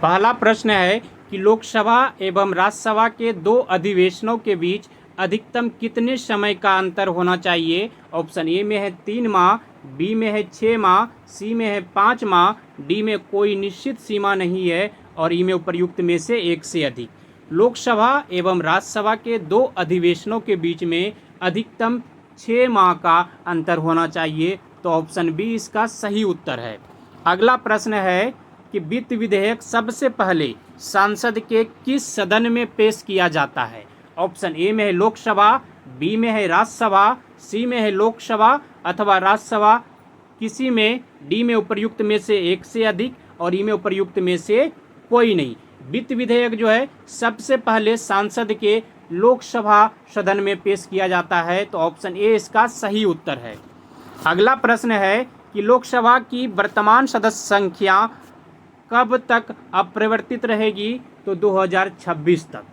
पहला प्रश्न है कि लोकसभा एवं राज्यसभा के दो अधिवेशनों के बीच अधिकतम कितने समय का अंतर होना चाहिए। ऑप्शन ए में है 3 माह, बी में है 6 माह, सी में है 5 माह, डी में कोई निश्चित सीमा नहीं है और ई में उपर्युक्त में से एक से अधिक। लोकसभा एवं राज्यसभा के दो अधिवेशनों के बीच में अधिकतम 6 माह का अंतर होना चाहिए, तो ऑप्शन बी इसका सही उत्तर है। अगला प्रश्न है कि वित्त विधेयक सबसे पहले संसद के किस सदन में पेश किया जाता है। ऑप्शन ए में है लोकसभा, बी में है राज्यसभा, सी में है लोकसभा अथवा राज्यसभा किसी में, डी में उपर्युक्त में से एक से अधिक और ई में उपर्युक्त में से कोई नहीं। वित्त विधेयक जो है सबसे पहले संसद के लोकसभा सदन में पेश किया जाता है, तो ऑप्शन ए इसका सही उत्तर है। अगला प्रश्न है कि लोकसभा की वर्तमान सदस्य संख्या कब तक अपरिवर्तित रहेगी, तो 2026 तक।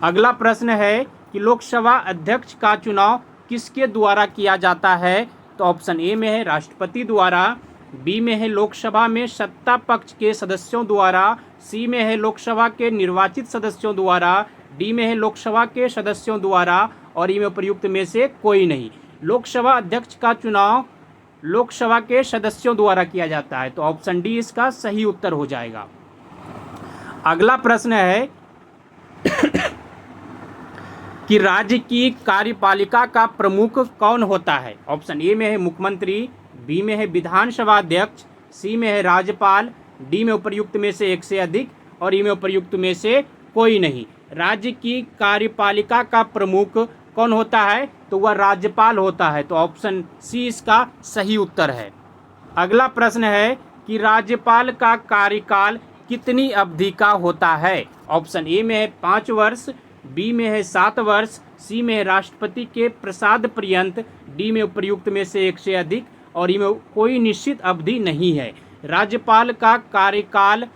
अगला प्रश्न है कि लोकसभा अध्यक्ष का चुनाव किसके द्वारा किया जाता है, तो ऑप्शन ए में है राष्ट्रपति द्वारा, बी में है लोकसभा में सत्ता पक्ष के सदस्यों द्वारा, सी में है लोकसभा के निर्वाचित सदस्यों द्वारा, डी में है लोकसभा के सदस्यों द्वारा और ई में प्रयुक्त में से कोई नहीं। लोकसभा अध्यक्ष का चुनाव लोकसभा के सदस्यों द्वारा किया जाता है, तो ऑप्शन डी इसका सही उत्तर हो जाएगा। अगला प्रश्न है कि राज्य की कार्यपालिका का प्रमुख कौन होता है। ऑप्शन ए में है मुख्यमंत्री, बी में है विधानसभा अध्यक्ष, सी में है राज्यपाल, डी में उपर्युक्त में से एक से अधिक और ई में उपर्युक्त में से कोई नहीं। राज्य की कार्यपालिका का प्रमुख कौन होता है, तो वह राज्यपाल होता है, तो ऑप्शन सी इसका सही उत्तर है। अगला प्रश्न है कि राज्यपाल का कार्यकाल कितनी अवधि का होता है। ऑप्शन ए में है 5 वर्ष, बी में है 7 वर्ष, सी में है राष्ट्रपति के प्रसाद पर्यंत, डी में उपर्युक्त में से एक से अधिक और ई में कोई निश्चित अवधि नहीं है। राज्यपाल का कार्यकाल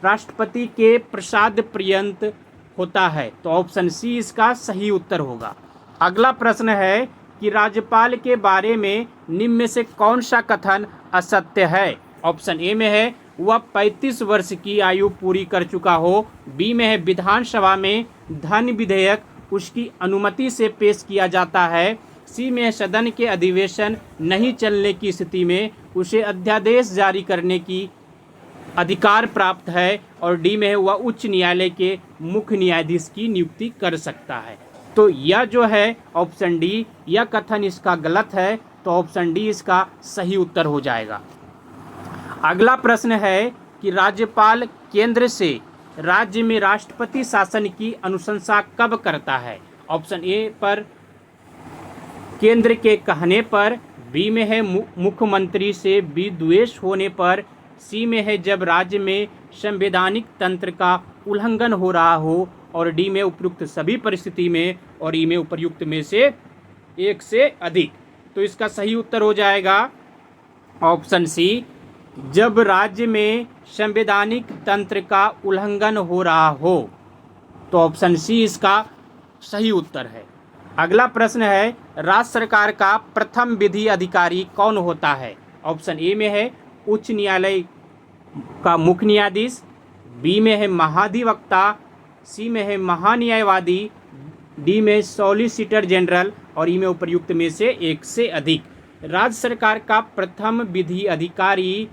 राष्ट्रपति के प्रसाद पर्यंत होता है, तो ऑप्शन सी इसका सही उत्तर होगा। अगला प्रश्न है कि राज्यपाल के बारे में निम्न में से कौन सा कथन असत्य है। ऑप्शन ए में है वह 35 वर्ष की आयु पूरी कर चुका हो, बी में है विधानसभा में धन विधेयक उसकी अनुमति से पेश किया जाता है, सी में सदन के अधिवेशन नहीं चलने की स्थिति में उसे अध्यादेश जारी करने की अधिकार प्राप्त है और डी में है वह उच्च न्यायालय के मुख्य न्यायाधीश की नियुक्ति कर सकता है। तो यह जो है ऑप्शन डी, यह कथन इसका गलत है, तो ऑप्शन डी इसका सही उत्तर हो जाएगा। अगला प्रश्न है कि राज्यपाल केंद्र से राज्य में राष्ट्रपति शासन की अनुशंसा कब करता है। ऑप्शन ए पर केंद्र के कहने पर, बी में है मुख्यमंत्री से विद्वेष होने पर, सी में है जब राज्य में संवैधानिक तंत्र का उल्लंघन हो रहा हो और डी में उपयुक्त सभी परिस्थिति में और ई में उपर्युक्त में से एक से अधिक। तो इसका सही उत्तर हो जाएगा ऑप्शन सी, जब राज्य में संवैधानिक तंत्र का उल्लंघन हो रहा हो, तो ऑप्शन सी इसका सही उत्तर है। अगला प्रश्न है राज्य सरकार का प्रथम विधि अधिकारी कौन होता है। ऑप्शन ए में है उच्च न्यायालय का मुख्य न्यायाधीश, बी में है महाधिवक्ता, सी में है महान्यायवादी, डी में सॉलिसिटर जनरल और ई में उपर्युक्त में से एक से अधिक। राज्य सरकार का प्रथम विधि अधिकारी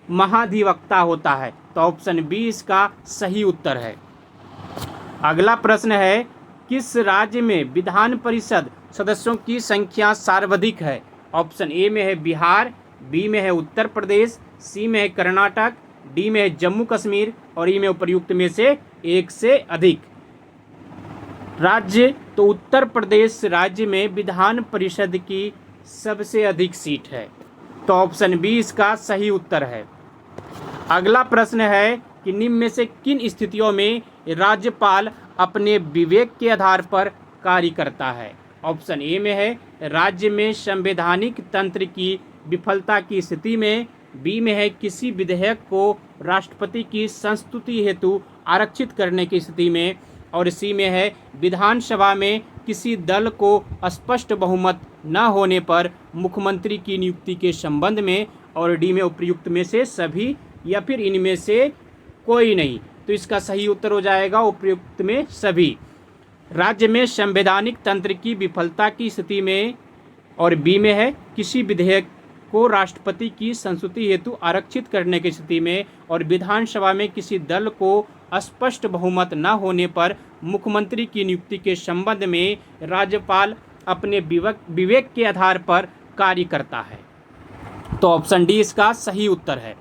महाधिवक्ता होता है, तो ऑप्शन बी इसका सही उत्तर है। अगला प्रश्न है किस राज्य में विधान परिषद सदस्यों की संख्या सर्वाधिक है। ऑप्शन ए में है बिहार, बी में है उत्तर प्रदेश, सी में है कर्नाटक, डी में है जम्मू कश्मीर और ई में उपर्युक्त में से एक से अधिक। राज्य तो उत्तर प्रदेश राज्य में विधान परिषद की सबसे अधिक सीट है, तो ऑप्शन बी इसका सही उत्तर है। अगला प्रश्न है कि निम्न में से किन स्थितियों में राज्यपाल अपने विवेक के आधार पर कार्य करता है। ऑप्शन ए में है राज्य में संवैधानिक तंत्र की विफलता की स्थिति में, बी में है किसी विधेयक को राष्ट्रपति की संस्तुति हेतु आरक्षित करने की स्थिति में और सी में है विधानसभा में किसी दल को स्पष्ट बहुमत न होने पर मुख्यमंत्री की नियुक्ति के संबंध में और डी में उपर्युक्त में से सभी या फिर इनमें से कोई नहीं। तो इसका सही उत्तर हो जाएगा उपयुक्त में सभी। राज्य में संवैधानिक तंत्र की विफलता की स्थिति में, और बी में है किसी विधेयक को राष्ट्रपति की संस्तुति हेतु आरक्षित करने की स्थिति में, और विधानसभा में किसी दल को स्पष्ट बहुमत न होने पर मुख्यमंत्री की नियुक्ति के संबंध में राज्यपाल अपने विवेक के आधार पर कार्य करता है। तो ऑप्शन डी इसका सही उत्तर है।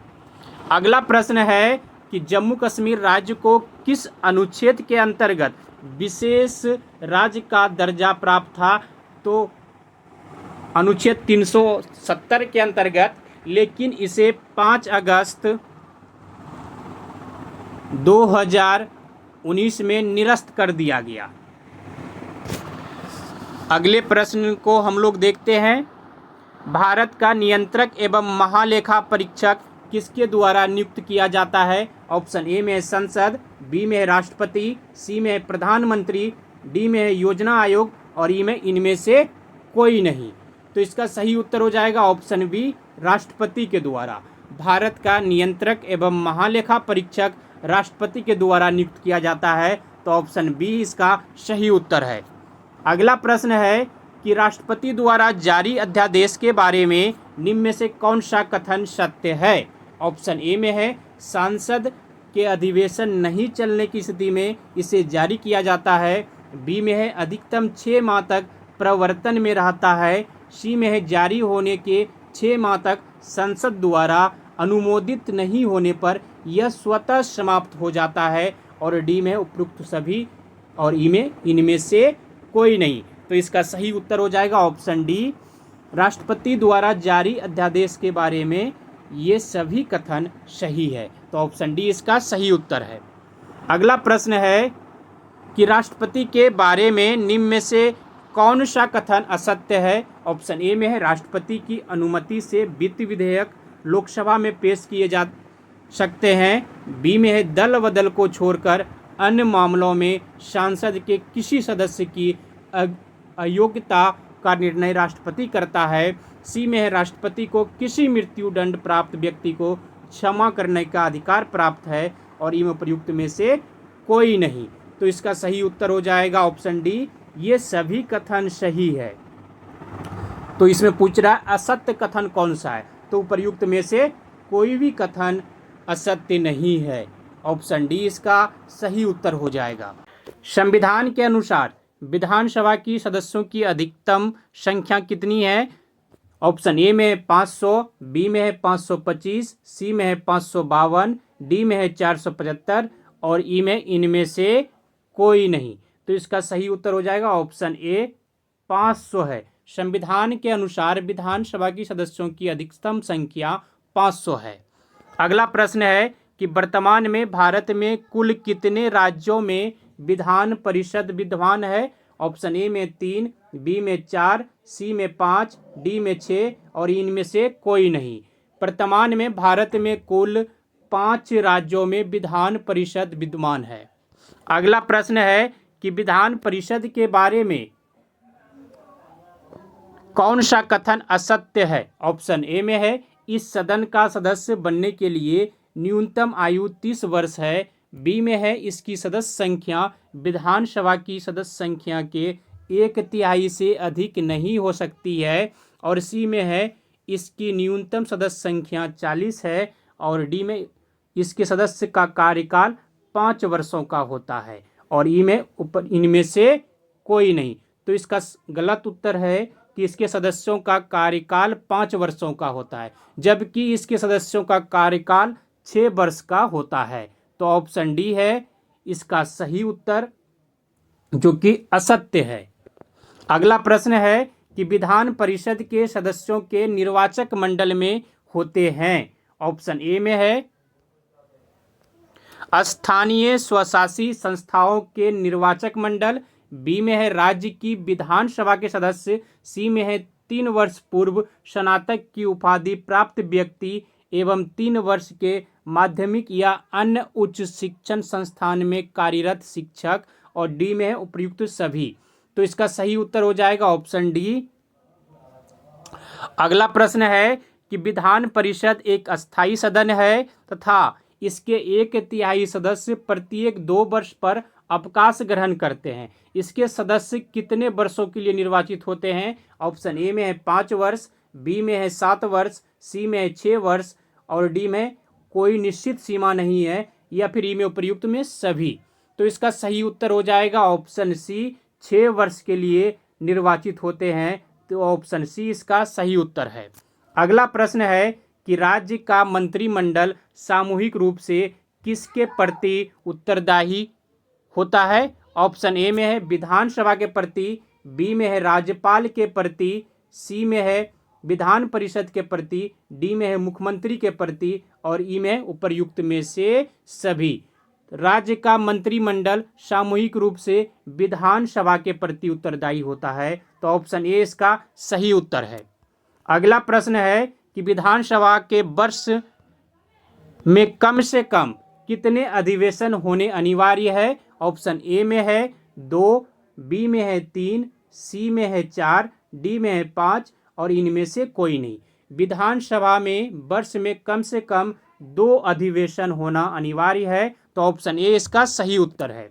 अगला प्रश्न है कि जम्मू कश्मीर राज्य को किस अनुच्छेद के अंतर्गत विशेष राज्य का दर्जा प्राप्त था? तो अनुच्छेद 370 के अंतर्गत, लेकिन इसे 5 अगस्त 2019 में निरस्त कर दिया गया। अगले प्रश्न को हम लोग देखते हैं। भारत का नियंत्रक एवं महालेखा परीक्षक किसके द्वारा नियुक्त किया जाता है? ऑप्शन ए में है संसद, बी में है राष्ट्रपति, सी में है प्रधानमंत्री, डी में है योजना आयोग, और ई में इनमें से कोई नहीं। तो इसका सही उत्तर हो जाएगा ऑप्शन बी, राष्ट्रपति के द्वारा। भारत का नियंत्रक एवं महालेखा परीक्षक राष्ट्रपति के द्वारा नियुक्त किया जाता है। तो ऑप्शन बी इसका सही उत्तर है। अगला प्रश्न है कि राष्ट्रपति द्वारा जारी अध्यादेश के बारे में निम्न में से कौन सा कथन सत्य है? ऑप्शन ए में है सांसद के अधिवेशन नहीं चलने की स्थिति में इसे जारी किया जाता है, बी में है अधिकतम 6 माह तक प्रवर्तन में रहता है, सी में है जारी होने के 6 माह तक संसद द्वारा अनुमोदित नहीं होने पर यह स्वतः समाप्त हो जाता है, और डी में उपयुक्त सभी, और ई में इनमें से कोई नहीं। तो इसका सही उत्तर हो जाएगा ऑप्शन डी, राष्ट्रपति द्वारा जारी अध्यादेश के बारे में ये सभी कथन सही है। तो ऑप्शन डी इसका सही उत्तर है। अगला प्रश्न है कि राष्ट्रपति के बारे में निम्न में से कौन सा कथन असत्य है? ऑप्शन ए में है राष्ट्रपति की अनुमति से वित्त विधेयक लोकसभा में पेश किए जा सकते हैं, बी में है दल बदल को छोड़कर अन्य मामलों में सांसद के किसी सदस्य की अयोग्यता का निर्णय राष्ट्रपति करता है, सी में है राष्ट्रपति को किसी मृत्यु दंड प्राप्त व्यक्ति को क्षमा करने का अधिकार प्राप्त है, और ई में प्रयुक्त में से कोई नहीं। तो इसका सही उत्तर हो जाएगा ऑप्शन डी, ये सभी कथन सही है। तो इसमें पूछ रहा है असत्य कथन कौन सा है? तो प्रयुक्त में से कोई भी कथन असत्य नहीं है। ऑप्शन डी इसका सही उत्तर हो जाएगा। संविधान के अनुसार विधानसभा की सदस्यों की अधिकतम संख्या कितनी है? ऑप्शन ए में है 500, बी में है 525, सी में है 552, डी में है 475, और ई में इनमें से कोई नहीं। तो इसका सही उत्तर हो जाएगा ऑप्शन ए, 500 है। संविधान के अनुसार विधानसभा की सदस्यों की अधिकतम संख्या 500 है। अगला प्रश्न है कि वर्तमान में भारत में कुल कितने राज्यों में विधान परिषद विद्यमान है? ऑप्शन ए में 3, बी में 4, सी में 5, डी में 6, और इनमें से कोई नहीं। वर्तमान में भारत में कुल 5 राज्यों में विधान परिषद विद्यमान है। अगला प्रश्न है कि विधान परिषद के बारे में कौन सा कथन असत्य है? ऑप्शन ए में है इस सदन का सदस्य बनने के लिए न्यूनतम आयु 30 वर्ष है, बी में है इसकी सदस्य संख्या विधानसभा की सदस्य संख्या के 1/3 से अधिक नहीं हो सकती है, और सी में है इसकी न्यूनतम सदस्य संख्या 40 है, और डी में इसके सदस्य का कार्यकाल 5 वर्षों का होता है, और ई में इनमें से कोई नहीं। तो इसका गलत उत्तर है कि इसके सदस्यों का कार्यकाल 5 वर्षों का होता है, जबकि इसके सदस्यों का कार्यकाल 6 वर्ष का होता है। तो ऑप्शन डी है इसका सही उत्तर, जो कि असत्य है। अगला प्रश्न है कि विधान परिषद के सदस्यों के निर्वाचक मंडल में होते हैं। ऑप्शन ए में है स्थानीय स्वशासी संस्थाओं के निर्वाचक मंडल, बी में है राज्य की विधानसभा के सदस्य, सी में है 3 वर्ष पूर्व स्नातक की उपाधि प्राप्त व्यक्ति एवं 3 वर्ष के माध्यमिक या अन्य उच्च शिक्षण संस्थान में कार्यरत शिक्षक, और डी में है उपयुक्त सभी। तो इसका सही उत्तर हो जाएगा ऑप्शन डी। अगला प्रश्न है कि विधान परिषद एक अस्थायी सदन है तथा इसके 1/3 सदस्य प्रत्येक 2 वर्ष पर अवकाश ग्रहण करते हैं। इसके सदस्य कितने वर्षों के लिए निर्वाचित होते हैं? ऑप्शन ए में है 5 वर्ष, बी में है 7 वर्ष, सी में है 6 वर्ष और डी में कोई निश्चित सीमा नहीं है या फिर ई में उपर्युक्त में सभी। तो इसका सही उत्तर हो जाएगा ऑप्शन सी, 6 वर्ष के लिए निर्वाचित होते हैं। तो ऑप्शन सी इसका सही उत्तर है। अगला प्रश्न है कि राज्य का मंत्रिमंडल सामूहिक रूप से किसके प्रति उत्तरदायी होता है? ऑप्शन ए में है विधानसभा के प्रति, बी में है राज्यपाल के प्रति, सी में है विधान परिषद के प्रति, डी में है मुख्यमंत्री के प्रति और ई में उपर्युक्त में से सभी। राज्य का मंत्रिमंडल सामूहिक रूप से विधानसभा के प्रति उत्तरदायी होता है। तो ऑप्शन ए इसका सही उत्तर है। अगला प्रश्न है कि विधानसभा के वर्ष में कम से कम कितने अधिवेशन होने अनिवार्य है? ऑप्शन ए में है 2, बी में है 3, सी में है 4, डी में है 5 और इनमें से कोई नहीं। विधानसभा में वर्ष में कम से कम 2 अधिवेशन होना अनिवार्य है। तो ऑप्शन ए इसका सही उत्तर है।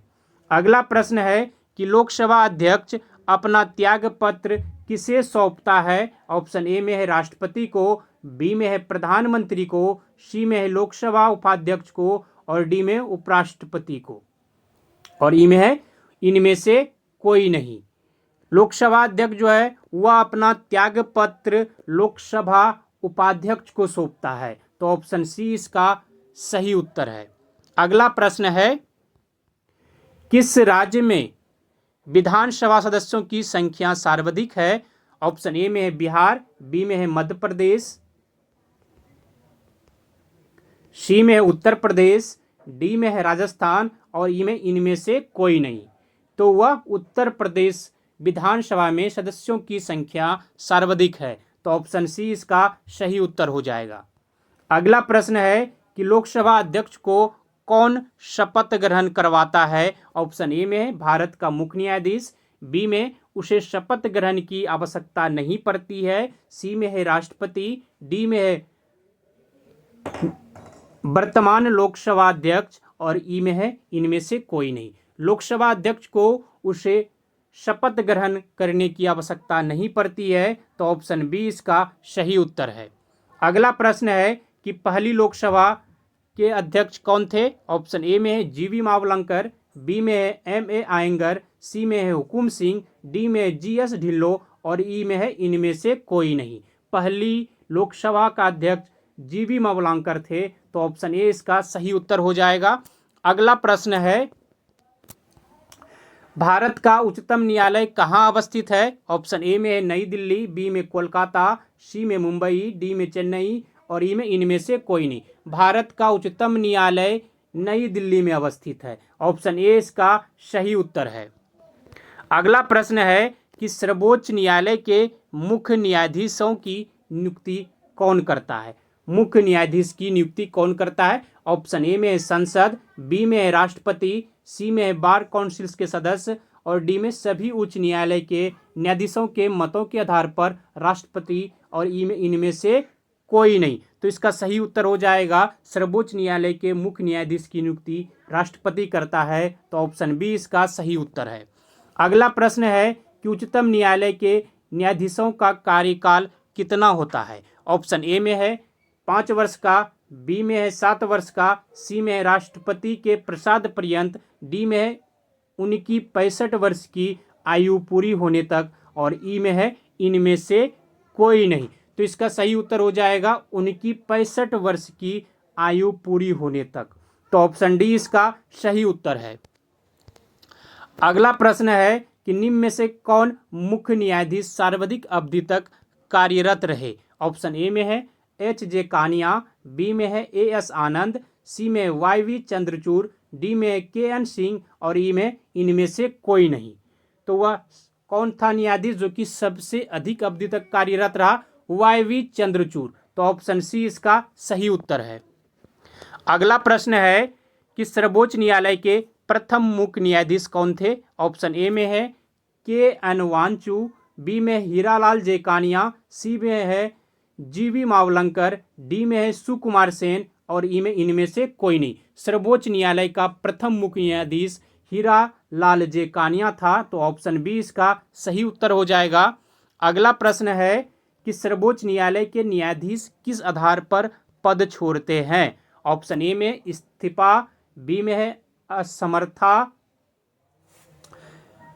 अगला प्रश्न है कि लोकसभा अध्यक्ष अपना त्याग पत्र किसे सौंपता है? ऑप्शन ए में है राष्ट्रपति को, बी में है प्रधानमंत्री को, सी में है लोकसभा उपाध्यक्ष को और डी में उपराष्ट्रपति को और ई में है इनमें से कोई नहीं। लोकसभा अध्यक्ष जो है वह अपना त्याग पत्र लोकसभा उपाध्यक्ष को सौंपता है। तो ऑप्शन सी इसका सही उत्तर है। अगला प्रश्न है किस राज्य में विधानसभा सदस्यों की संख्या सर्वाधिक है? ऑप्शन ए में है बिहार, बी में है मध्य प्रदेश, सी में है उत्तर प्रदेश, डी में है राजस्थान और ई में इनमें से कोई नहीं। तो वह उत्तर प्रदेश विधानसभा में सदस्यों की संख्या सर्वाधिक है। तो ऑप्शन सी इसका सही उत्तर हो जाएगा। अगला प्रश्न है कि लोकसभा अध्यक्ष को कौन शपथ ग्रहण करवाता है? ऑप्शन ए में है भारत का मुख्य न्यायाधीश, बी में उसे शपथ ग्रहण की आवश्यकता नहीं पड़ती है, सी में है राष्ट्रपति, डी में है वर्तमान लोकसभा अध्यक्ष और ई में है इनमें से कोई नहीं। लोकसभा अध्यक्ष को उसे शपथ ग्रहण करने की आवश्यकता नहीं पड़ती है। तो ऑप्शन बी इसका सही उत्तर है। अगला प्रश्न है कि पहली लोकसभा के अध्यक्ष कौन थे? ऑप्शन ए में है जीवी मावलंकर, बी में है एम.ए. आयंगर, सी में है हुकुम सिंह, डी में है जी.एस. ढिल्लों और ई में है इनमें से कोई नहीं। पहली लोकसभा का अध्यक्ष जीवी मावलंकर थे। तो ऑप्शन ए इसका सही उत्तर हो जाएगा। अगला प्रश्न है भारत का उच्चतम न्यायालय कहाँ अवस्थित है? ऑप्शन ए में है नई दिल्ली, बी में कोलकाता, सी में मुंबई, डी में चेन्नई और ई में इनमें से कोई नहीं। भारत का उच्चतम न्यायालय नई दिल्ली में अवस्थित है। ऑप्शन ए इसका सही उत्तर है। अगला प्रश्न है कि सर्वोच्च न्यायालय के मुख्य न्यायाधीशों की नियुक्ति कौन करता है? मुख्य न्यायाधीश की नियुक्ति कौन करता है? ऑप्शन ए में है संसद, बी में है राष्ट्रपति, सी में है बार काउंसिल के सदस्य और डी में सभी उच्च न्यायालय के न्यायाधीशों के मतों के आधार पर राष्ट्रपति और ई में इनमें से कोई नहीं। तो इसका सही उत्तर हो जाएगा सर्वोच्च न्यायालय के मुख्य न्यायाधीश की नियुक्ति राष्ट्रपति करता है। तो ऑप्शन बी इसका सही उत्तर है। अगला प्रश्न है कि उच्चतम न्यायालय के न्यायाधीशों का कार्यकाल कितना होता है? ऑप्शन ए में है 5 वर्ष का, बी में है 7 वर्ष का, सी में है राष्ट्रपति के प्रसाद पर्यंत, डी में है उनकी 65 वर्ष की आयु पूरी होने तक और ई में है इनमें से कोई नहीं। तो इसका सही उत्तर हो जाएगा उनकी 65 वर्ष की आयु पूरी होने तक। तो ऑप्शन डी इसका सही उत्तर है। अगला प्रश्न है कि निम्न में से कौन मुख्य न्यायाधीश सर्वाधिक अवधि तक कार्यरत रहे? ऑप्शन ए में है एच.जे. कानिया, बी में है ए.एस. आनंद, सी में वाई.वी. चंद्रचूड़, डी में के.एन. सिंह और ई में इनमें से कोई नहीं। तो वह कौन था न्यायाधीश जो कि सबसे अधिक अवधि तक कार्यरत रहा? वाई.वी. चंद्रचूड़। तो ऑप्शन सी इसका सही उत्तर है। अगला प्रश्न है कि सर्वोच्च न्यायालय के प्रथम मुख्य न्यायाधीश कौन थे? ऑप्शन ए में है के.एन. वांचू, बी में हीरालाल जे. कानिया, सी में है जी.वी. मावलंकर, डी में है सुकुमार सेन और ई में इनमें से कोई नहीं। सर्वोच्च न्यायालय का प्रथम मुख्य न्यायाधीश हीरा लाल जे कानिया था, तो ऑप्शन बी इसका सही उत्तर हो जाएगा। अगला प्रश्न है कि सर्वोच्च न्यायालय के न्यायाधीश किस आधार पर पद छोड़ते हैं। ऑप्शन ए में इस्तीफा, बी में है असमर्था,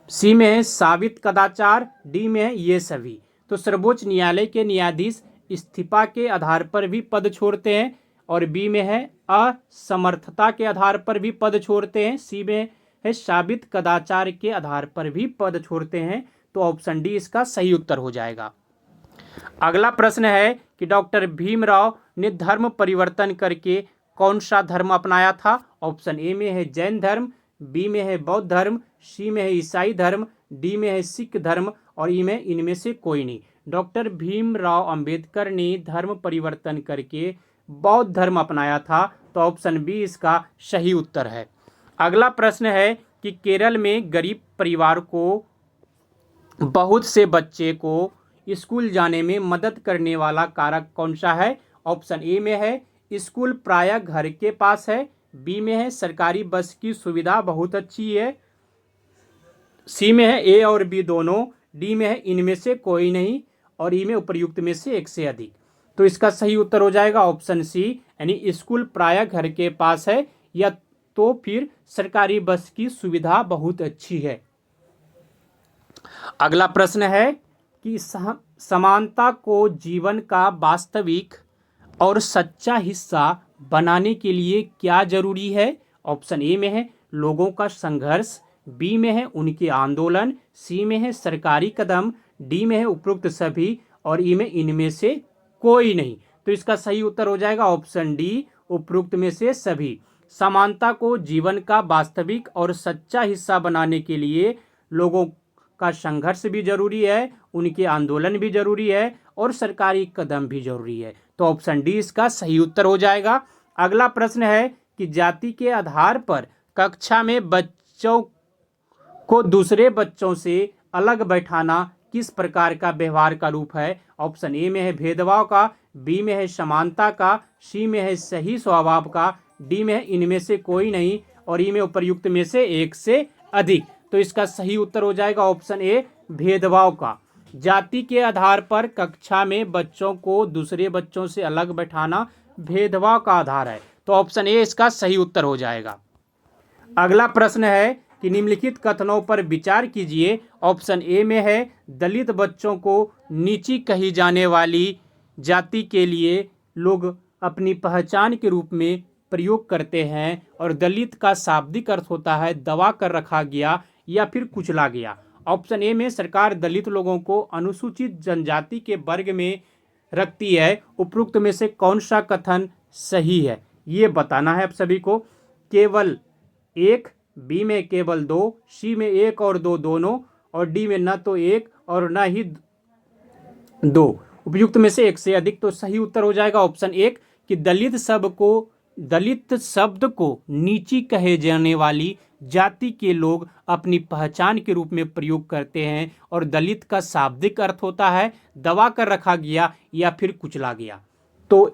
सी में है साबित कदाचार, डी में है ये सभी। तो सर्वोच्च न्यायालय के न्यायाधीश इस्तीफा के आधार पर भी पद छोड़ते हैं, और बी में है असमर्थता के आधार पर भी पद छोड़ते हैं, सी में है साबित कदाचार के आधार पर भी पद छोड़ते हैं। तो ऑप्शन डी इसका सही उत्तर हो जाएगा। अगला प्रश्न है कि डॉक्टर भीमराव ने धर्म परिवर्तन करके कौन सा धर्म अपनाया था। ऑप्शन ए में है जैन धर्म, बी में है बौद्ध धर्म, सी में है ईसाई धर्म, डी में है सिख धर्म, और ई में इनमें से कोई नहीं। डॉक्टर भीमराव अंबेडकर ने धर्म परिवर्तन करके बौद्ध धर्म अपनाया था, तो ऑप्शन बी इसका सही उत्तर है। अगला प्रश्न है कि केरल में गरीब परिवार को बहुत से बच्चे को स्कूल जाने में मदद करने वाला कारक कौन सा है। ऑप्शन ए में है स्कूल प्रायः घर के पास है, बी में है सरकारी बस की सुविधा बहुत अच्छी है, सी में है ए और बी दोनों, डी में है इनमें से कोई नहीं, और ई में उपर्युक्त में से एक से अधिक। तो इसका सही उत्तर हो जाएगा ऑप्शन सी, यानी स्कूल प्रायः घर के पास है, या तो फिर सरकारी बस की सुविधा बहुत अच्छी है। अगला प्रश्न है कि समानता को जीवन का वास्तविक और सच्चा हिस्सा बनाने के लिए क्या जरूरी है। ऑप्शन ए में है लोगों का संघर्ष, बी में है उनके आंदोलन, सी में है सरकारी कदम, डी में है उपरोक्त सभी, और ई में इनमें से कोई नहीं। तो इसका सही उत्तर हो जाएगा ऑप्शन डी, उपरोक्त में से सभी। समानता को जीवन का वास्तविक और सच्चा हिस्सा बनाने के लिए लोगों का संघर्ष भी जरूरी है, उनके आंदोलन भी जरूरी है, और सरकारी कदम भी जरूरी है। तो ऑप्शन डी इसका सही उत्तर हो जाएगा। अगला प्रश्न है कि जाति के आधार पर कक्षा में बच्चों को दूसरे बच्चों से अलग बैठाना किस प्रकार का व्यवहार का रूप है। ऑप्शन ए में है भेदभाव का, बी में है समानता का, सी में है सही स्वभाव का, डी में है इनमें से कोई नहीं, और ई में उपर्युक्त में से एक से अधिक। तो इसका सही उत्तर हो जाएगा ऑप्शन ए, भेदभाव का। जाति के आधार पर कक्षा में बच्चों को दूसरे बच्चों से अलग बैठाना भेदभाव का आधार है, तो ऑप्शन ए इसका सही उत्तर हो जाएगा। अगला प्रश्न है कि निम्नलिखित कथनों पर विचार कीजिए। ऑप्शन ए में है दलित बच्चों को नीची कही जाने वाली जाति के लिए लोग अपनी पहचान के रूप में प्रयोग करते हैं, और दलित का शाब्दिक अर्थ होता है दबा कर रखा गया या फिर कुचला गया। ऑप्शन ए में सरकार दलित लोगों को अनुसूचित जनजाति के वर्ग में रखती है। उपरोक्त में से कौन सा कथन सही है, ये बताना है आप सभी को। केवल एक, बी में केवल दो, सी में एक और दो दोनों, और डी में न तो एक और न ही दो, उपयुक्त में से एक से अधिक। तो सही उत्तर हो जाएगा ऑप्शन एक कि दलित शब्द को नीची कहे जाने वाली जाति के लोग अपनी पहचान के रूप में प्रयोग करते हैं, और दलित का शाब्दिक अर्थ होता है दबा कर रखा गया या फिर कुचला गया। तो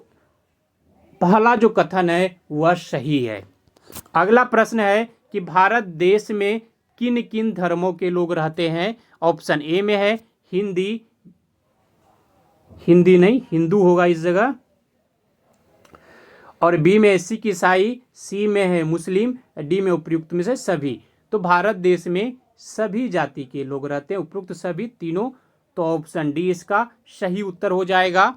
पहला जो कथन है वह सही है। अगला प्रश्न है कि भारत देश में किन किन धर्मों के लोग रहते हैं। ऑप्शन ए में है हिंदू होगा इस जगह, और बी में सिख ईसाई, सी में है मुस्लिम, डी में उपयुक्त में से सभी। तो भारत देश में सभी जाति के लोग रहते हैं, उपयुक्त सभी तीनों। तो ऑप्शन डी इसका सही उत्तर हो जाएगा।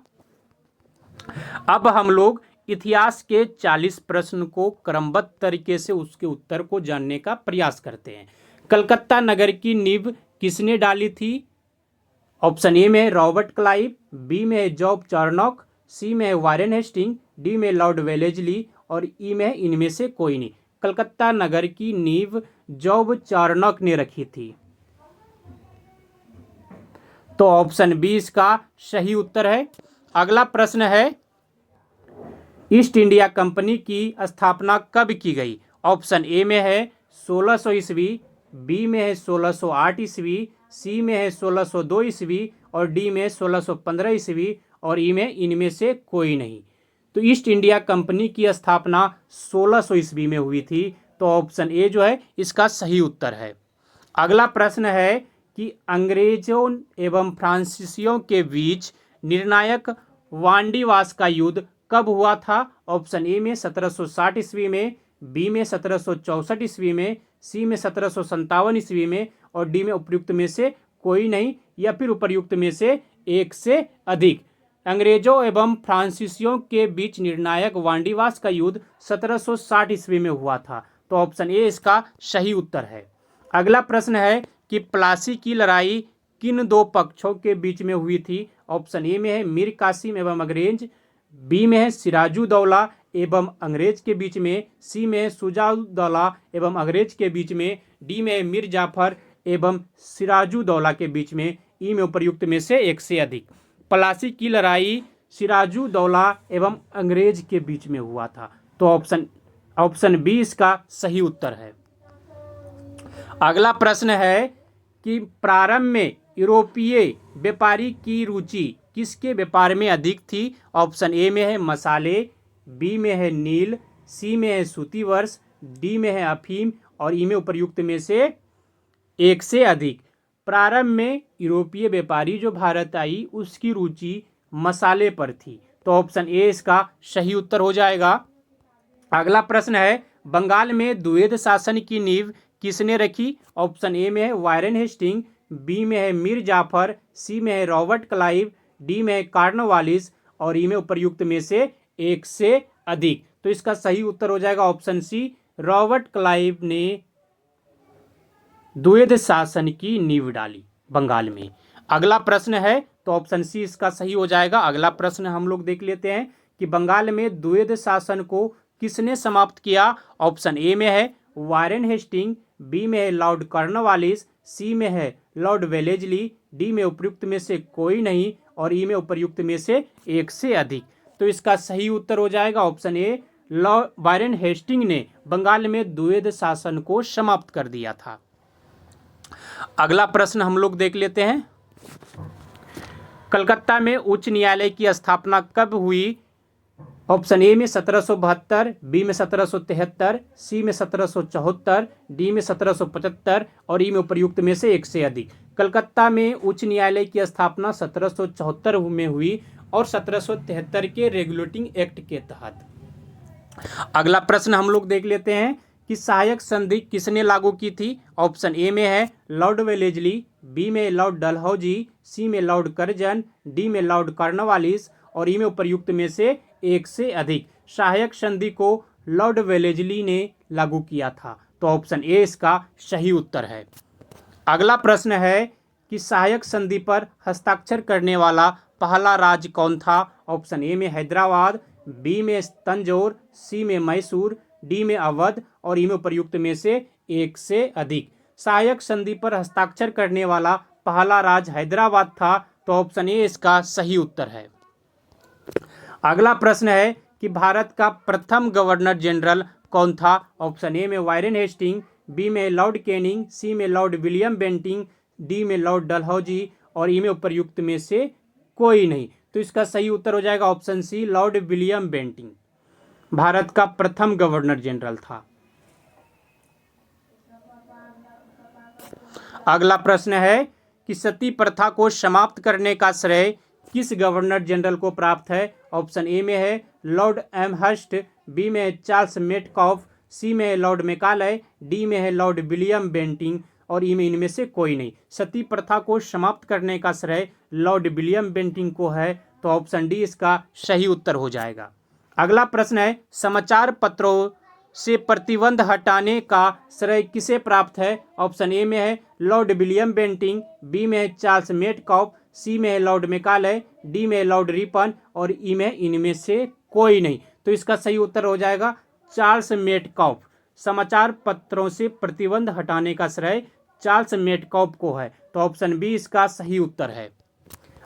अब हम लोग इतिहास के 40 प्रश्न को क्रमबद्ध तरीके से उसके उत्तर को जानने का प्रयास करते हैं। कलकत्ता नगर की नींव किसने डाली थी। ऑप्शन ए में रॉबर्ट क्लाइव, बी में जॉब चार्नॉक, सी में वारेन हेस्टिंग, डी में लॉर्ड वेलेजली, और ई में इनमें से कोई नहीं। कलकत्ता नगर की नींव जॉब चार्नॉक ने रखी थी। तो ऑप्शन बी इसका सही उत्तर है। अगला प्रश्न है ईस्ट इंडिया कंपनी की स्थापना कब की गई। ऑप्शन ए में है 1600 ईस्वी, बी में है 1608 ईस्वी, सी में है 1602 ईस्वी, और डी में 1615 ईस्वी, और ई में इनमें से कोई नहीं। तो ईस्ट इंडिया कंपनी की स्थापना 1600 ईस्वी में हुई थी। तो ऑप्शन ए जो है इसका सही उत्तर है। अगला प्रश्न है कि अंग्रेजों एवं फ्रांसीसियों के बीच निर्णायक वांडीवास का युद्ध कब हुआ था? ऑप्शन ए में 1760 ईस्वी में, बी में 1764 ईस्वी में, सी में 1757 ईस्वी में और डी में उपर्युक्त में से कोई नहीं या फिर उपर्युक्त में से एक से अधिक। अंग्रेजों एवं फ्रांसीसियों के बीच निर्णायक वांडीवास का युद्ध 1760 ईस्वी में हुआ था। तो ऑप्शन ए इसका सही उत्तर है। अगला प्रश्न है कि प्लासी की लड़ाई किन दो पक्षों के बीच में हुई थी? ऑप्शन ए में है मीर कासिम एवं अंग्रेज, बी में है सिराजुद्दौला एवं अंग्रेज के बीच में, सी में है शुजाउद्दौला एवं अंग्रेज के बीच में, डी में है मीर जाफर एवं सिराजुद्दौला के बीच में, ई में उपर्युक्त में से एक से अधिक। प्लासी की लड़ाई सिराजुद्दौला एवं अंग्रेज के बीच में हुआ था। तो ऑप्शन बी इसका सही उत्तर है। अगला प्रश्न है कि प्रारंभ में यूरोपीय व्यापारी की रुचि किसके व्यापार में अधिक थी? ऑप्शन ए में है मसाले, बी में है नील, सी में है सूती वस्त्र, डी में है अफीम और ई में उपर्युक्त में से एक से अधिक। प्रारंभ में यूरोपीय व्यापारी जो भारत आई उसकी रुचि मसाले पर थी। तो ऑप्शन ए इसका सही उत्तर हो जाएगा। अगला प्रश्न है बंगाल में द्वैध शासन की नींव किसने रखी? ऑप्शन ए में है वारेन हेस्टिंग, बी में है मीर जाफर, सी में है रॉबर्ट क्लाइव, डी में है कॉर्नवालिस और ई में उपर्युक्त में से एक से अधिक। तो इसका सही उत्तर हो जाएगा ऑप्शन सी, रॉबर्ट क्लाइव ने द्वैध शासन की नींव डाली बंगाल में। अगला प्रश्न है तो ऑप्शन सी इसका सही हो जाएगा। अगला प्रश्न हम लोग देख लेते हैं कि बंगाल में द्वैध शासन को किसने समाप्त किया? ऑप्शन ए में है वारेन हेस्टिंग, बी में है लॉर्ड कॉर्नवालिस, सी में है लॉर्ड वेलेजली, डी में उपर्युक्त में से कोई नहीं और ई में उपर्युक्त में से एक से अधिक। तो इसका सही उत्तर हो जाएगा option A, Lord Warren Hasting ने बंगाल में द्वैध शासन को समाप्त कर दिया था। अगला प्रश्न हम लोग देख लेते हैं, कलकत्ता में उच्च न्यायालय की स्थापना कब हुई? ऑप्शन ए में 1772, बी में 1773, सी में 1774, डी में 1775 और ई में उपर्युक्त में से एक से अधिक। कलकत्ता में उच्च न्यायालय की स्थापना 1774 में हुई और 1773 के रेगुलेटिंग एक्ट के तहत। अगला प्रश्न हम लोग देख लेते हैं कि सहायक संधि किसने लागू की थी? ऑप्शन ए में है लॉर्ड वेलेजली, बी में लॉर्ड डलहौजी, सी में लॉर्ड कर्जन, डी में लॉर्ड कॉर्नवालिस और ई में उपर्युक्त में से एक से अधिक। सहायक संधि को लॉर्ड वेलेजली ने लागू किया था। तो ऑप्शन ए इसका सही उत्तर है। अगला प्रश्न है कि सहायक संधि पर हस्ताक्षर करने वाला पहला राज्य कौन था? ऑप्शन ए में हैदराबाद, बी में तंजौर, सी में मैसूर, डी में अवध और ई में उपर्युक्त में से एक से अधिक। सहायक संधि पर हस्ताक्षर करने वाला पहला राज्य हैदराबाद था। तो ऑप्शन ए इसका सही उत्तर है। अगला प्रश्न है कि भारत का प्रथम गवर्नर जनरल कौन था? ऑप्शन ए में वारेन हेस्टिंग, बी में लॉर्ड कैनिंग, सी में लॉर्ड विलियम बेंटिंग, डी में लॉर्ड डलहौजी और ई में उपर्युक्त में से कोई नहीं। तो इसका सही उत्तर हो जाएगा option C, Lord William Bentinck Bharat का प्रथम गवर्नर जनरल था। अगला प्रश्न है कि सती प्रथा को समाप्त करने का श्रेय किस गवर्नर जनरल को प्राप्त है? ऑप्शन ए में है लॉर्ड एमहर्स्ट, बी में है चार्ल्स मेटकॉफ, सी में है लॉर्ड मेकालय, डी में है लॉर्ड विलियम बेंटिंग और ई में इनमें से कोई नहीं। सती प्रथा को समाप्त करने का श्रेय लॉर्ड विलियम बेंटिंग को है। तो ऑप्शन डी इसका सही उत्तर हो जाएगा। अगला प्रश्न है समाचार पत्रों से प्रतिबंध हटाने का श्रेय किसे प्राप्त है? ऑप्शन ए में है लॉर्ड विलियम बेंटिंग, बी में है चार्ल्स मेटकॉफ, सी में है लॉर्ड मेकालय, डी में है लॉर्ड रिपन और ई में इनमें से कोई नहीं। तो इसका सही उत्तर हो जाएगा चार्ल्स मेटकॉफ। समाचार पत्रों से प्रतिबंध हटाने का श्रेय चार्ल्स मेटकॉफ को है। तो ऑप्शन बी इसका सही उत्तर है।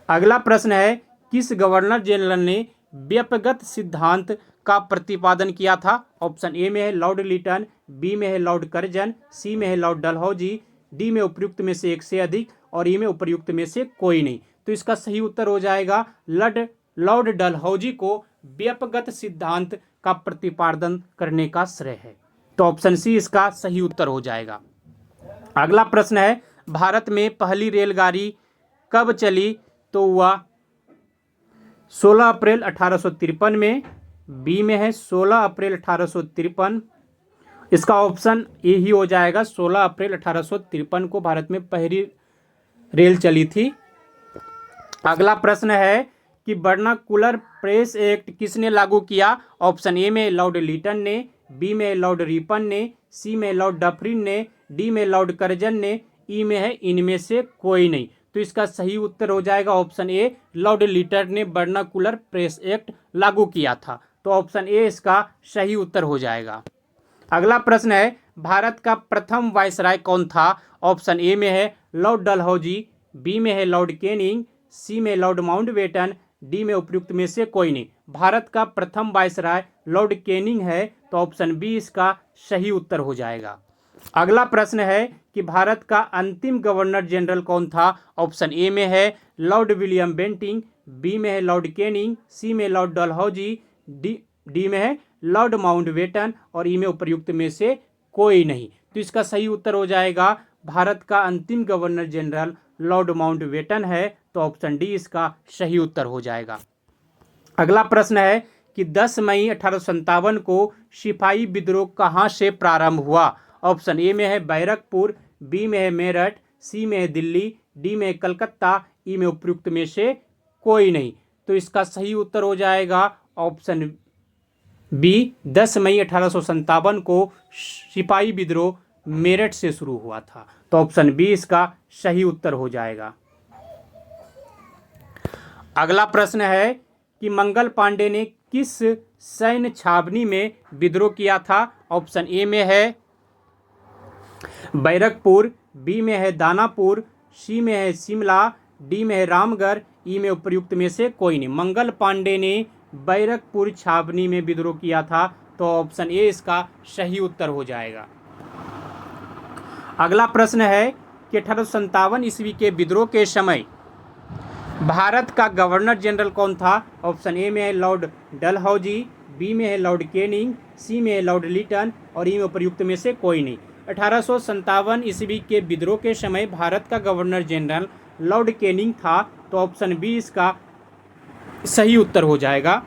अगला प्रश्न है किस गवर्नर जनरल ने व्यक्तिगत सिद्धांत का प्रतिपादन किया था? ऑप्शन ए में है लॉर्ड लिटन, बी में है लॉर्ड कर्जन, सी में है लॉर्ड डलहौजी, डी में उपर्युक्त में से एक से अधिक और ई में उपर्युक्त में से कोई नहीं। तो इसका सही उत्तर हो जाएगा लॉर्ड डलहौजी को व्यपगत सिद्धांत का प्रतिपादन करने का श्रेय है। तो ऑप्शन सी इसका सही उत्तर हो जाएगा। अगला प्रश्न है, भारत में पहली रेलगाड़ी कब चली? तो वह 16 अप्रैल 1853 में। बी में है 16 अप्रैल 1853। इसका ऑप्शन ए ही हो जाएगा। 16 अप्रैल 1853 को भारत में पहली रेल चली थी। अगला प्रश्न है कि वर्नाकुलर प्रेस एक्ट किसने लागू किया? ऑप्शन ए में लॉर्ड लिटन ने, बी में लॉर्ड रिपन ने, सी में लॉर्ड डफरिन ने, डी में लॉर्ड कर्जन ने, ई में है इनमें से कोई नहीं। तो इसका सही उत्तर हो जाएगा ऑप्शन ए, लॉर्ड लिटन ने वर्नाकुलर प्रेस एक्ट लागू किया था। तो ऑप्शन ए इसका सही उत्तर हो जाएगा। अगला प्रश्न है, भारत का प्रथम वायसराय कौन था? ऑप्शन ए में है लॉर्ड डलहौजी, बी में है लॉर्ड कैनिंग, सी में लॉर्ड माउंटबेटन, डी में उपयुक्त में से कोई नहीं। भारत का प्रथम वायसराय लॉर्ड कैनिंग है। तो ऑप्शन बी इसका सही उत्तर हो जाएगा। अगला प्रश्न है कि भारत का अंतिम गवर्नर जनरल कौन था? ऑप्शन ए में है लॉर्ड विलियम बेंटिंग, बी में है लॉर्ड कैनिंग, सी में लॉर्ड डलहौजी, डी में है लॉर्ड माउंटबेटन और ई में उपयुक्त में से कोई नहीं। तो इसका सही उत्तर हो जाएगा भारत का अंतिम गवर्नर जनरल लॉर्ड माउंटबेटन है। तो ऑप्शन डी इसका सही उत्तर हो जाएगा। अगला प्रश्न है कि 10 मई 1857 को सिपाही विद्रोह कहाँ से प्रारंभ हुआ? ऑप्शन ए में है बैरकपुर, बी में है मेरठ, सी में है दिल्ली, डी में है कलकत्ता, ई में उपयुक्त में से कोई नहीं। तो इसका सही उत्तर हो जाएगा ऑप्शन बी, 10 मई 1857 को सिपाही विद्रोह मेरठ से शुरू हुआ था। तो ऑप्शन बी इसका सही उत्तर हो जाएगा। अगला प्रश्न है कि मंगल पांडे ने किस सैन्य छावनी में विद्रोह किया था? ऑप्शन ए में है बैरकपुर, बी में है दानापुर, सी में है शिमला, डी में है रामगढ़, ई में उपयुक्त में से कोई नहीं। मंगल पांडे ने बैरकपुर छावनी में विद्रोह किया था। तो ऑप्शन ए इसका सही उत्तर हो जाएगा। अगला प्रश्न है कि 1857 ईस्वी के विद्रोह के समय भारत का गवर्नर जनरल कौन था? ऑप्शन ए में है लॉर्ड डलहौजी, बी में है लॉर्ड कैनिंग, सी में है लॉर्ड लिटन और ई में उपयुक्त में से कोई नहीं। 1857 ईस्वी के विद्रोह के समय भारत का गवर्नर जनरल लॉर्ड कैनिंग था। तो ऑप्शन बी इसका सही उत्तर हो जाएगा।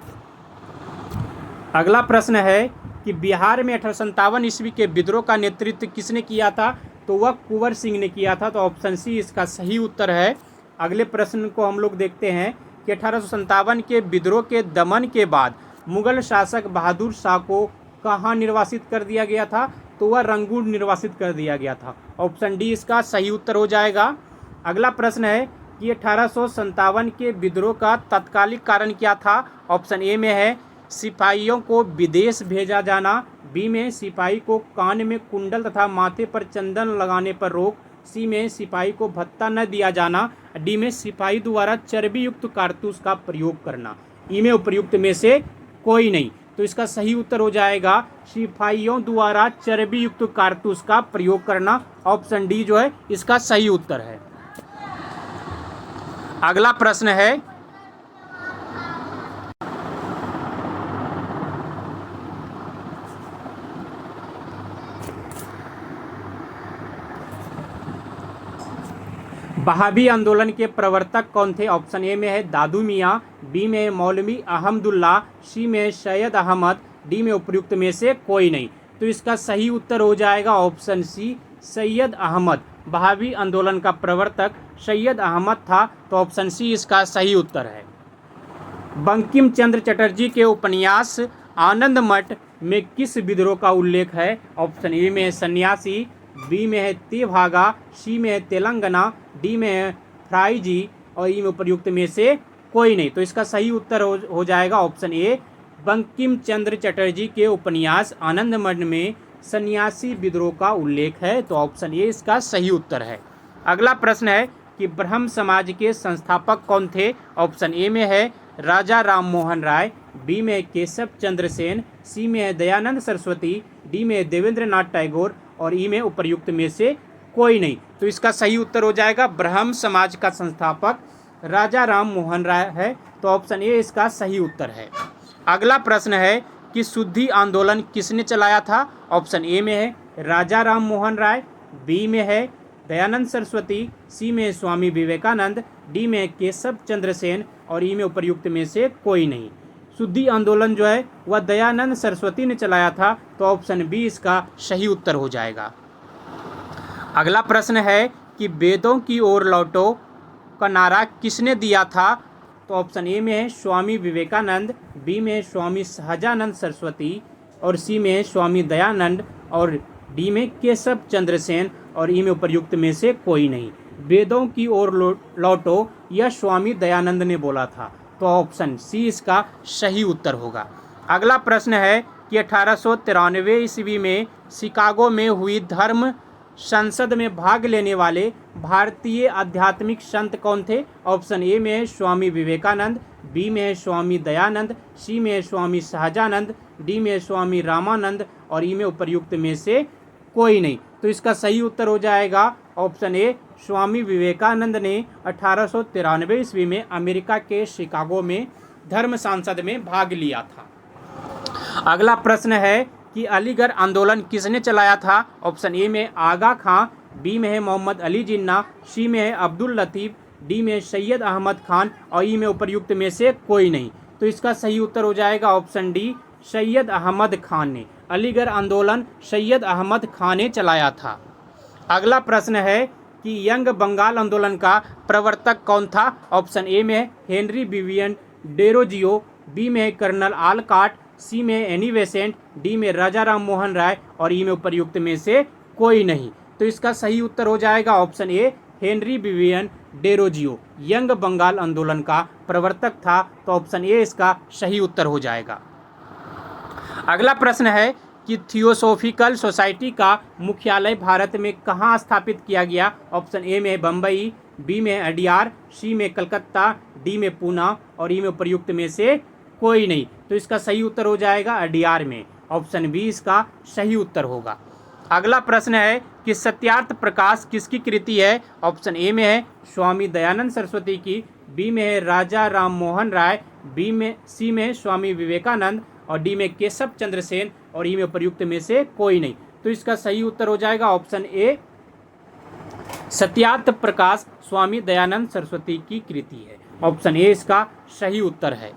अगला प्रश्न है कि बिहार में 1857 ईस्वी के विद्रोह का नेतृत्व किसने किया था? तो वह कुंवर सिंह ने किया था। तो ऑप्शन सी इसका सही उत्तर है। अगले प्रश्न को हम लोग देखते हैं कि 1857 के विद्रोह के दमन के बाद मुगल शासक बहादुर शाह को कहाँ निर्वासित कर दिया गया था? तो वह रंगून निर्वासित कर दिया गया था। ऑप्शन डी इसका सही उत्तर हो जाएगा। अगला प्रश्न है कि 1857 के विद्रोह का तात्कालिक कारण क्या था? ऑप्शन ए में है सिपाहियों को विदेश भेजा जाना, बी में सिपाही को कान में कुंडल तथा माथे पर चंदन लगाने पर रोक, सी में सिपाही को भत्ता न दिया जाना, डी में सिपाही द्वारा चर्बी युक्त कारतूस का प्रयोग करना, ई में उपयुक्त में से कोई नहीं। तो इसका सही उत्तर हो जाएगा सिपाहियों द्वारा चर्बी युक्त कारतूस का प्रयोग करना। ऑप्शन डी जो है इसका सही उत्तर है। अगला प्रश्न है वहाबी आंदोलन के प्रवर्तक कौन थे? ऑप्शन ए में है दादू मियाँ, बी में है मौलवी अहमदुल्ला, सी में है सैयद अहमद, डी में उपयुक्त में से कोई नहीं। तो इसका सही उत्तर हो जाएगा ऑप्शन सी, सैयद अहमद। वहाबी आंदोलन का प्रवर्तक सैयद अहमद था। तो ऑप्शन सी इसका सही उत्तर है। बंकिम चंद्र चटर्जी के उपन्यास आनंद मठ में किस विद्रोह का उल्लेख है? ऑप्शन ए में है सन्यासी, बी में है तेभागा, सी में है तेलंगाना, डी में है फ्राइजी और ई में उपयुक्त में से कोई नहीं। तो इसका सही उत्तर हो जाएगा ऑप्शन ए, बंकिम चंद्र चटर्जी के उपन्यास आनंद मठ में सन्यासी विद्रोह का उल्लेख है। तो ऑप्शन ए इसका सही उत्तर है। अगला प्रश्न है कि ब्रह्म समाज के संस्थापक कौन थे? ऑप्शन ए में है राजा राम मोहन राय, बी में है केशव चंद्र सेन, सी में है दयानंद सरस्वती, डी में है देवेंद्र नाथ टैगोर और ई में उपयुक्त में से कोई नहीं। तो इसका सही उत्तर हो जाएगा ब्रह्म समाज का संस्थापक राजा राम मोहन राय है। तो ऑप्शन ए इसका सही उत्तर है। अगला प्रश्न है कि शुद्धि आंदोलन किसने चलाया था? ऑप्शन ए में है राजा राम मोहन राय, बी में है दयानंद सरस्वती, सी में है स्वामी विवेकानंद, डी में है केशव चंद्र सेन और ई में उपर्युक्त में से कोई नहीं। शुद्धि आंदोलन जो है वह दयानंद सरस्वती ने चलाया था, तो ऑप्शन बी इसका सही उत्तर हो जाएगा। अगला प्रश्न है कि वेदों की ओर लौटो का नारा किसने दिया था? तो ऑप्शन ए में है स्वामी विवेकानंद, बी में है स्वामी सहजानंद सरस्वती और सी में है स्वामी दयानंद और डी में केशव चंद्र सेन और ई में उपर्युक्त में से कोई नहीं। वेदों की ओर लौटो यह स्वामी दयानंद ने बोला था, तो ऑप्शन सी इसका सही उत्तर होगा। अगला प्रश्न है कि 1893 ईस्वी में शिकागो में हुई धर्म संसद में भाग लेने वाले भारतीय आध्यात्मिक संत कौन थे? ऑप्शन ए में है स्वामी विवेकानंद, बी में है स्वामी दयानंद, सी में है स्वामी सहजानंद, डी में है स्वामी रामानंद और ई में उपर्युक्त में से कोई नहीं। तो इसका सही उत्तर हो जाएगा ऑप्शन ए, स्वामी विवेकानंद ने 1893 ईस्वी में अमेरिका के शिकागो में धर्म संसद में भाग लिया था। अगला प्रश्न है कि अलीगढ़ आंदोलन किसने चलाया था? ऑप्शन ए में आगा खां, बी में है मोहम्मद अली जिन्ना, सी में है अब्दुल लतीफ़, डी में है सैयद अहमद खान और ई में उपर्युक्त में से कोई नहीं। तो इसका सही उत्तर हो जाएगा ऑप्शन डी, सैयद अहमद खान ने। अलीगढ़ आंदोलन सैयद अहमद खान ने चलाया था। अगला प्रश्न है कि यंग बंगाल आंदोलन का प्रवर्तक कौन था? ऑप्शन ए में है हेनरी विवियन डेरोजियो, बी में है कर्नल आलकाट, सी में एनी बेसेंट, डी में राजा राम मोहन राय और ई में उपर्युक्त में से कोई नहीं। तो इसका सही उत्तर हो जाएगा option A, Henry Vivian Derozio Young Bengal आंदोलन का प्रवर्तक था, तो ऑप्शन ए इसका सही उत्तर हो जाएगा। अगला प्रश्न है कि थियोसॉफिकल सोसाइटी का मुख्यालय भारत में कहाँ स्थापित किया गया? ऑप्शन ए में है बम्बई, बी में है अडियार, सी में कलकत्ता, डी में पूना और ई में उपर्युक्त में से कोई नहीं। तो इसका सही उत्तर हो जाएगा अडियार में। ऑप्शन बी इसका सही उत्तर होगा। अगला प्रश्न है कि सत्यार्थ प्रकाश किसकी कृति है? ऑप्शन ए में है स्वामी दयानंद सरस्वती की, बी में है राजा राम मोहन राय, सी में है स्वामी विवेकानंद और डी में केशव चंद्र सेन और ई में उपर्युक्त में से कोई नहीं। तो इसका सही उत्तर हो जाएगा ऑप्शन ए, सत्यार्थ प्रकाश स्वामी दयानंद सरस्वती की कृति है। ऑप्शन ए इसका सही उत्तर है।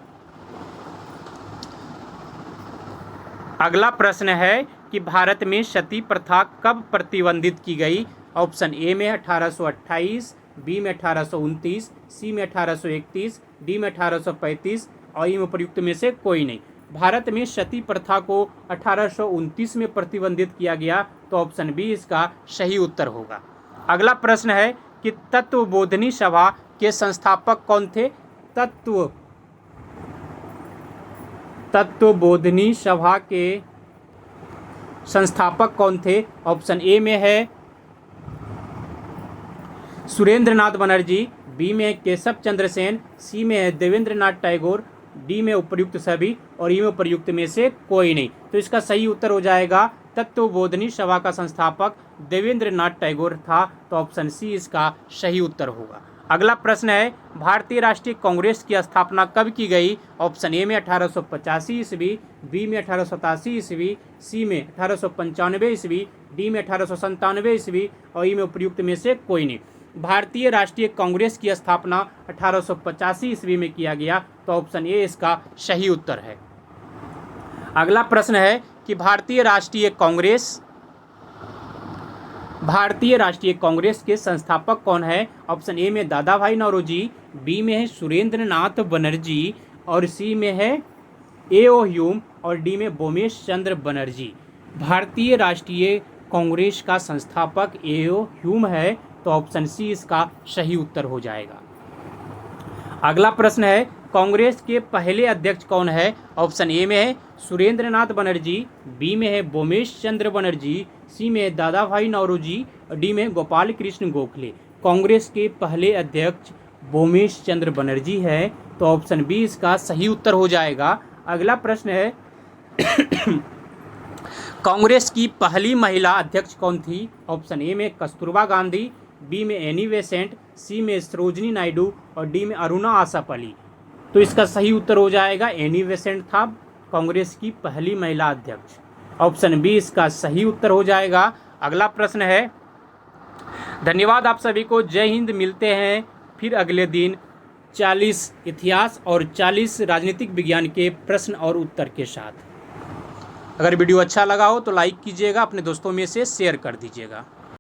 अगला प्रश्न है कि भारत में सती प्रथा कब प्रतिबंधित की गई? ऑप्शन ए में 1828, बी में 1829, सी में 1831, डी में 1835 और ई में उपर्युक्त में से कोई नहीं। भारत में सती प्रथा को 1829 में प्रतिबंधित किया गया, तो ऑप्शन बी इसका सही उत्तर होगा। अगला प्रश्न है कि तत्वबोधिनी सभा के संस्थापक कौन थे? तत्वबोधिनी सभा के संस्थापक कौन थे? ऑप्शन ए में है सुरेंद्र नाथ बनर्जी, बी में केशव चंद्र सेन, सी में है देवेंद्र नाथ टैगोर, डी में उपर्युक्त सभी और ई में उपर्युक्त में से कोई नहीं। तो इसका सही उत्तर हो जाएगा तत्वबोधिनी सभा का संस्थापक देवेंद्र नाथ टैगोर था, तो ऑप्शन सी इसका सही उत्तर होगा। अगला प्रश्न है भारतीय राष्ट्रीय कांग्रेस की स्थापना कब की गई? ऑप्शन ए में 1885 ईस्वी, बी में 1887 ईस्वी, सी में 1895 ईस्वी, डी में 1897 ईस्वी और ई में उपर्युक्त में से कोई नहीं। भारतीय राष्ट्रीय कांग्रेस की स्थापना 1885 ईस्वी में किया गया, तो ऑप्शन ए इसका सही उत्तर है। अगला प्रश्न है कि भारतीय राष्ट्रीय कांग्रेस के संस्थापक कौन है? ऑप्शन ए में दादा भाई नौरोजी, बी में है सुरेंद्र नाथ बनर्जी और सी में है ए.ओ. ह्यूम और डी में बोमेश चंद्र बनर्जी। भारतीय राष्ट्रीय कांग्रेस का संस्थापक ए.ओ. ह्यूम है, तो ऑप्शन सी इसका सही उत्तर हो जाएगा। अगला प्रश्न है कांग्रेस के पहले अध्यक्ष कौन है? ऑप्शन ए में है सुरेंद्र नाथ बनर्जी, बी में है बोमेश चंद्र बनर्जी, सी में है दादा भाई नौरोजी और डी में गोपाल कृष्ण गोखले। कांग्रेस के पहले अध्यक्ष बोमेश चंद्र बनर्जी है, तो ऑप्शन बी इसका सही उत्तर हो जाएगा। अगला प्रश्न है कांग्रेस की पहली महिला अध्यक्ष कौन थी? ऑप्शन ए में कस्तूरबा गांधी, बी में एनी बेसेंट, सी में सरोजनी नायडू और डी में अरुणा आसफ अली। तो इसका सही उत्तर हो जाएगा एनी बेसेंट था, कांग्रेस की पहली महिला अध्यक्ष। ऑप्शन बी इसका सही उत्तर हो जाएगा। अगला प्रश्न है, धन्यवाद आप सभी को, जय हिंद। मिलते हैं फिर अगले दिन 40 इतिहास और 40 राजनीतिक विज्ञान के प्रश्न और उत्तर के साथ। अगर वीडियो अच्छा लगा हो तो लाइक कीजिएगा, अपने दोस्तों में से शेयर कर दीजिएगा।